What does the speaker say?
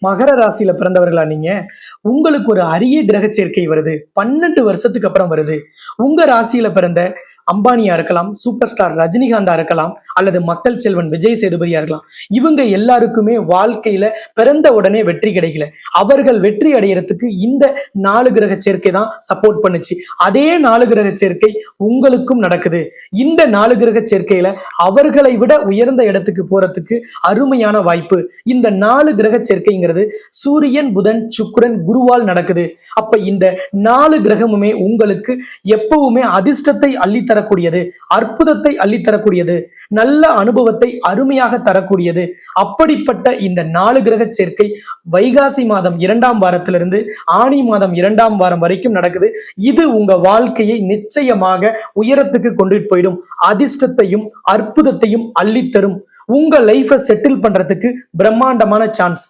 மகர ராசியில பிறந்தவர்களா நீங்க? உங்களுக்கு ஒரு அரிய கிரக சேர்க்கை வருது. 12 வருஷத்துக்கு அப்புறம் வருது. உங்க ராசியில பிறந்த அம்பானியா இருக்கலாம், சூப்பர் ஸ்டார் ரஜினிகாந்தா இருக்கலாம், அல்லது மக்கள் செல்வன் விஜய் சேதுபதியா இருக்கலாம். இவங்க எல்லாருக்குமே வாழ்க்கையில பிறந்த உடனே வெற்றி கிடைக்கல. அவர்கள் வெற்றி அடையறதுக்கு இந்த 4 கிரக சேர்க்கை தான் சப்போர்ட் பண்ணுச்சு. அதே 4 கிரக சேர்க்கை உங்களுக்கும் நடக்குது. இந்த 4 கிரக சேர்க்கையில அவர்களை விட உயர்ந்த இடத்துக்கு போறதுக்கு அருமையான வாய்ப்பு. இந்த 4 கிரக சேர்க்கைங்கிறது சூரியன், புதன், சுக்கிரன், குருவால் நடக்குது. அப்ப இந்த 4 கிரகமுமே உங்களுக்கு எப்பவுமே அதிர்ஷ்டத்தை அள்ளித்தரக்கூடியது, அற்புதத்தை அள்ளித்தரக்கூடியது, நல்ல அனுபவத்தை அருமையாக தரக்கூடியது. அப்படிப்பட்ட இந்த 4 கிரக சேர்க்கை வைகாசி மாதம் 2ஆம் வாரத்திலிருந்து ஆனி மாதம் 2ஆம் வாரம் வரைக்கும் நடக்குது. இது உங்க வாழ்க்கையை நிச்சயமாக உயரத்துக்கு கொண்டுட்டு போயிடும். அதிர்ஷ்டத்தையும் அற்புதத்தையும் அள்ளித்தரும். உங்க லைஃபை செட்டில் பண்றதுக்கு பிரம்மாண்டமான சான்ஸ்.